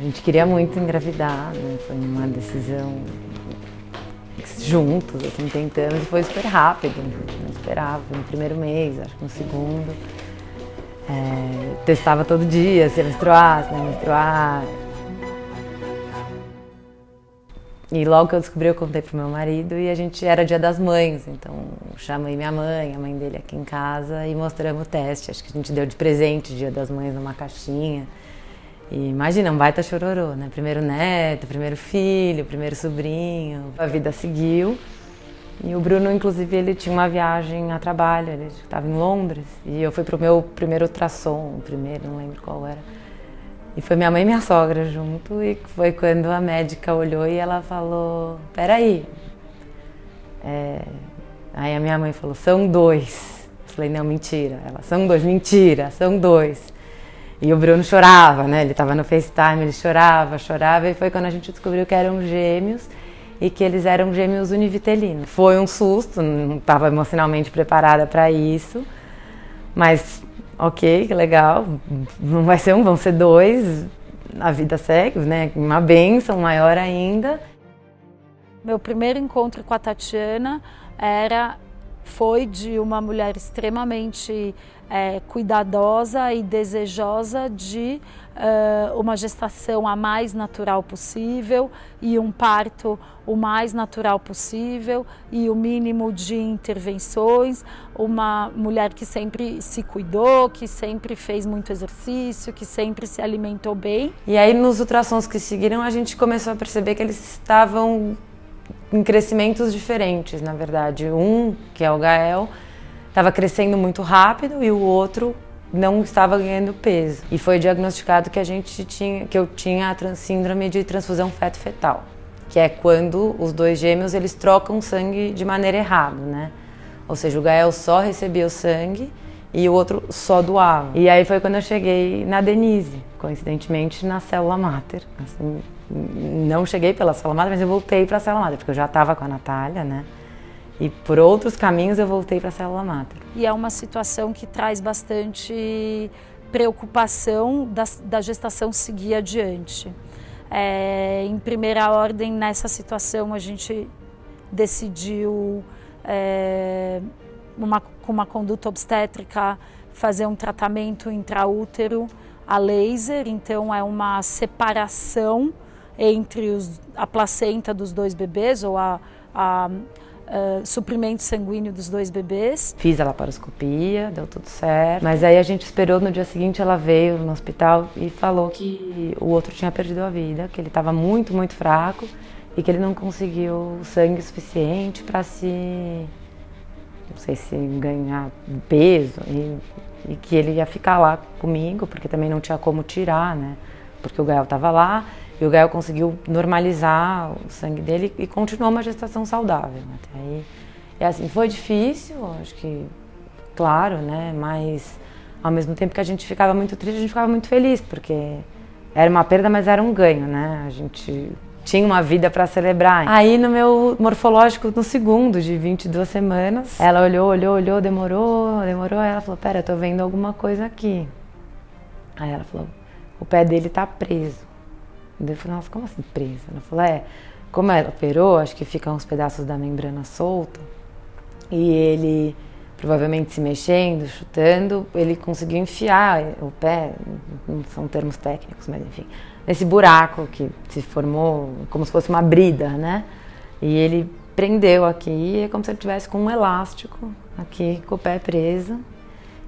gente queria muito engravidar, né? Foi uma decisão juntos, assim, tentando, e foi super rápido. Não esperava, no primeiro mês, acho que no segundo. Testava todo dia, se ia menstruar, se não ia menstruar. E logo que eu descobri, eu contei pro meu marido e a gente era Dia das Mães, então chamei minha mãe, a mãe dele aqui em casa e mostramos o teste. Acho que a gente deu de presente Dia das Mães numa caixinha. E imagina, um baita chororô, né? Primeiro neto, primeiro filho, primeiro sobrinho. A vida seguiu. E o Bruno, inclusive, ele tinha uma viagem a trabalho, ele estava em Londres. E eu fui pro meu primeiro ultrassom, não lembro qual era. E foi minha mãe e minha sogra junto, e foi quando a médica olhou e ela falou, peraí. Aí a minha mãe falou, são 2. Eu falei, não, mentira. Ela, são 2, mentira, são 2. E o Bruno chorava, né? Ele estava no FaceTime, ele chorava, e foi quando a gente descobriu que eram gêmeos e que eles eram gêmeos univitelinos. Foi um susto, não estava emocionalmente preparada para isso, mas ok, que legal, não vai ser um, vão ser 2, a vida segue, né? Uma bênção maior ainda. Meu primeiro encontro com a Tatiana foi de uma mulher extremamente cuidadosa e desejosa de uma gestação a mais natural possível e um parto o mais natural possível e o mínimo de intervenções. Uma mulher que sempre se cuidou, que sempre fez muito exercício, que sempre se alimentou bem. E aí nos ultrassons que seguiram a gente começou a perceber que eles estavam em crescimentos diferentes, na verdade. Um, que é o Gael, estava crescendo muito rápido e o outro não estava ganhando peso. E foi diagnosticado que eu tinha a síndrome de transfusão feto-fetal, que é quando os 2 gêmeos eles trocam sangue de maneira errada, né? Ou seja, o Gael só recebia o sangue e o outro só doava. E aí foi quando eu cheguei na Denise, coincidentemente na célula máter. Assim, não cheguei pela célula máter, mas eu voltei para a célula máter, porque eu já estava com a Natália, né? E por outros caminhos eu voltei para a célula máter. E é uma situação que traz bastante preocupação da gestação seguir adiante. Em primeira ordem, nessa situação, a gente decidiu, com uma conduta obstétrica, fazer um tratamento intraútero a laser. Então, é uma separação entre a placenta dos 2 bebês, ou suprimento sanguíneo dos 2 bebês. Fiz a laparoscopia, deu tudo certo, mas aí a gente esperou, no dia seguinte ela veio no hospital e falou que o outro tinha perdido a vida, que ele estava muito, muito fraco e que ele não conseguiu sangue suficiente para não sei se ganhar peso e que ele ia ficar lá comigo, porque também não tinha como tirar, né, porque o Gael estava lá. E o Gael conseguiu normalizar o sangue dele e continuou uma gestação saudável. Até aí, assim, foi difícil, acho que, claro, né? Mas ao mesmo tempo que a gente ficava muito triste, a gente ficava muito feliz, porque era uma perda, mas era um ganho, né? A gente tinha uma vida para celebrar. Aí no meu morfológico, no segundo de 22 semanas, ela olhou, demorou, aí ela falou, pera, eu tô vendo alguma coisa aqui. Aí ela falou, o pé dele tá preso. Eu falei, nossa, como assim presa? Ela falou, como ela operou, acho que ficam uns pedaços da membrana solto. E ele, provavelmente se mexendo, chutando, ele conseguiu enfiar o pé, não são termos técnicos, mas enfim, nesse buraco que se formou como se fosse uma brida, né? E ele prendeu aqui, é como se ele tivesse com um elástico aqui, com o pé preso.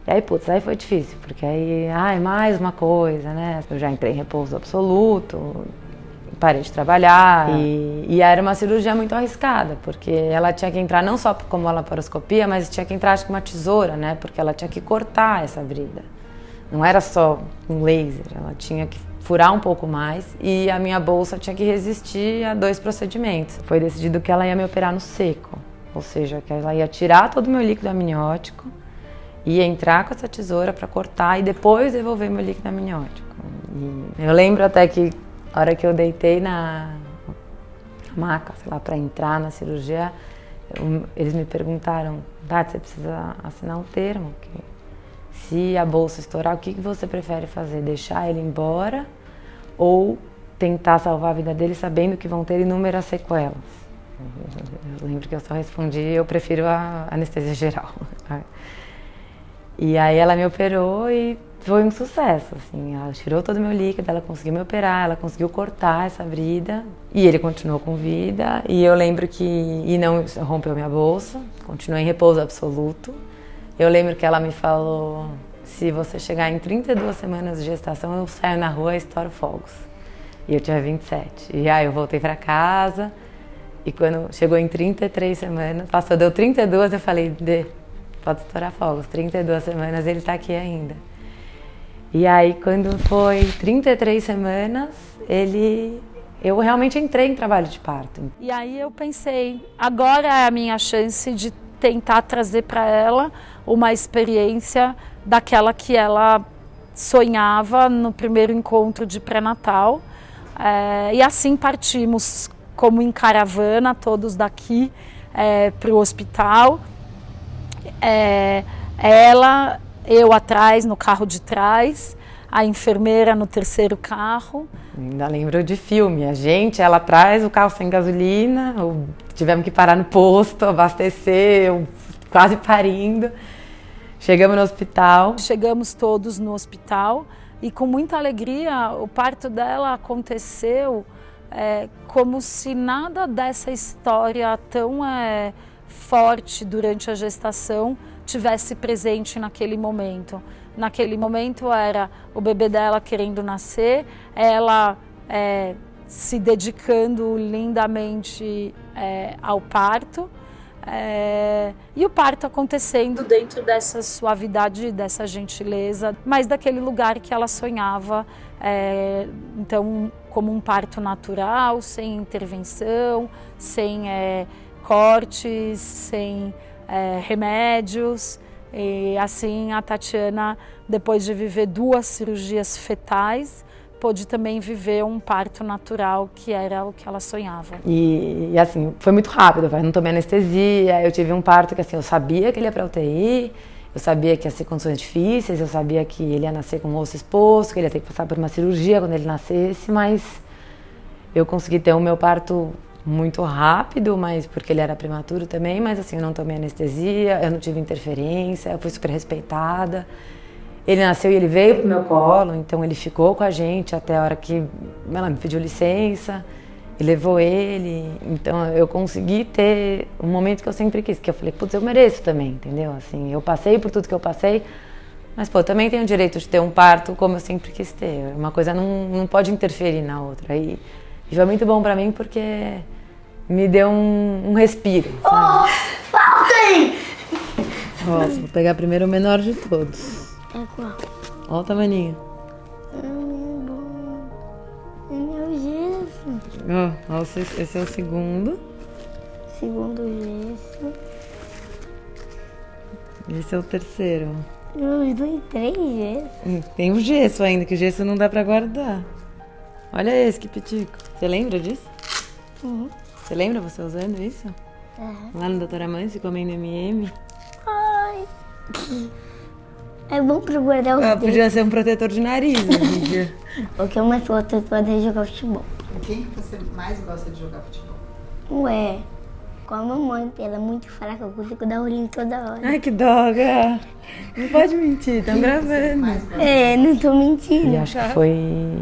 E aí, putz, aí foi difícil, porque aí, mais uma coisa, né? Eu já entrei em repouso absoluto, parei de trabalhar. E era uma cirurgia muito arriscada, porque ela tinha que entrar não só como a laparoscopia, mas tinha que entrar, acho que uma tesoura, né? Porque ela tinha que cortar essa brida. Não era só um laser, ela tinha que furar um pouco mais e a minha bolsa tinha que resistir a 2 procedimentos. Foi decidido que ela ia me operar no seco, ou seja, que ela ia tirar todo o meu líquido amniótico, ia entrar com essa tesoura para cortar e depois devolver meu líquido amniótico. E eu lembro até que a hora que eu deitei na maca, sei lá, para entrar na cirurgia, eles me perguntaram, Tati, você precisa assinar um termo, que se a bolsa estourar, o que você prefere fazer? Deixar ele embora ou tentar salvar a vida dele sabendo que vão ter inúmeras sequelas. Eu lembro que eu só respondi, eu prefiro a anestesia geral. E aí ela me operou e foi um sucesso, assim, ela tirou todo o meu líquido, ela conseguiu me operar, ela conseguiu cortar essa brida e ele continuou com vida e eu lembro que, e não rompeu minha bolsa, continuou em repouso absoluto. Eu lembro que ela me falou, se você chegar em 32 semanas de gestação, eu saio na rua e estouro fogos. E eu tinha 27. E aí eu voltei pra casa e quando chegou em 33 semanas, deu 32, eu falei, pode estourar fogos, 32 semanas ele tá aqui ainda. E aí, quando foi 33 semanas, eu realmente entrei em trabalho de parto. E aí eu pensei, agora é a minha chance de tentar trazer para ela uma experiência daquela que ela sonhava no primeiro encontro de pré-natal. E assim partimos como em caravana, todos daqui para o hospital. Eu atrás, no carro de trás, a enfermeira no terceiro carro. Ainda lembro de filme, ela atrás, o carro sem gasolina, tivemos que parar no posto, abastecer, eu quase parindo. Chegamos no hospital. Chegamos todos no hospital e com muita alegria o parto dela aconteceu como se nada dessa história tão forte durante a gestação tivesse presente naquele momento. Naquele momento era o bebê dela querendo nascer, ela se dedicando lindamente ao parto e o parto acontecendo dentro dessa suavidade, dessa gentileza, mas daquele lugar que ela sonhava, então como um parto natural, sem intervenção, sem cortes, sem remédios. E assim a Tatiana, depois de viver 2 cirurgias fetais, pôde também viver um parto natural, que era o que ela sonhava. E assim, foi muito rápido, eu não tomei anestesia, eu tive um parto que assim, eu sabia que ele ia para UTI, eu sabia que ia ser condições difíceis, eu sabia que ele ia nascer com o osso exposto, que ele ia ter que passar por uma cirurgia quando ele nascesse, mas eu consegui ter o meu parto muito rápido, mas porque ele era prematuro também, mas assim, eu não tomei anestesia, eu não tive interferência, eu fui super respeitada. Ele nasceu e ele veio pro meu colo, então ele ficou com a gente até a hora que ela me pediu licença e levou ele. Então eu consegui ter um momento que eu sempre quis, que eu falei, putz, eu mereço também, entendeu? Assim, eu passei por tudo que eu passei, mas pô, também tenho o direito de ter um parto como eu sempre quis ter. Uma coisa não pode interferir na outra. E foi muito bom pra mim porque me deu um respiro, sabe? Oh, faltem! Vou pegar primeiro o menor de todos. É qual? Olha o tamaninho. É meu gesso. Esse é o segundo. Segundo gesso. Esse é o terceiro. Os dois, 3 gessos. Tem o gesso ainda, que o gesso não dá pra guardar. Olha esse, que pitico. Você lembra disso? Uhum. Você lembra você usando isso? Lá no Doutora Mãe, comendo M&M? Ai. É bom pra guardar os dedos. Podia ser um protetor de nariz, amiga. Porque umas fotos podem jogar futebol. Quem que você mais gosta de jogar futebol? Ué, com a mamãe, ela é muito fraca, eu consigo dar olhinho toda hora. Ai, que droga! Não pode mentir, estão gravando. Não tô mentindo. E acho que foi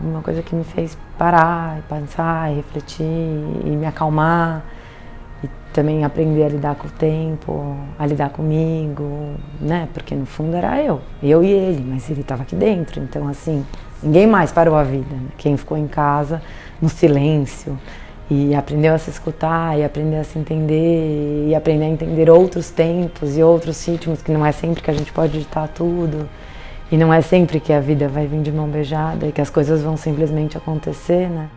uma coisa que me fez parar, e pensar, e refletir, e me acalmar. E também aprender a lidar com o tempo, a lidar comigo, né? Porque no fundo era eu e ele, mas ele estava aqui dentro. Então assim, ninguém mais parou a vida, né? Quem ficou em casa, no silêncio, e aprendeu a se escutar, e aprender a se entender, e aprender a entender outros tempos e outros ritmos, que não é sempre que a gente pode ditar tudo. E não é sempre que a vida vai vir de mão beijada e que as coisas vão simplesmente acontecer, né?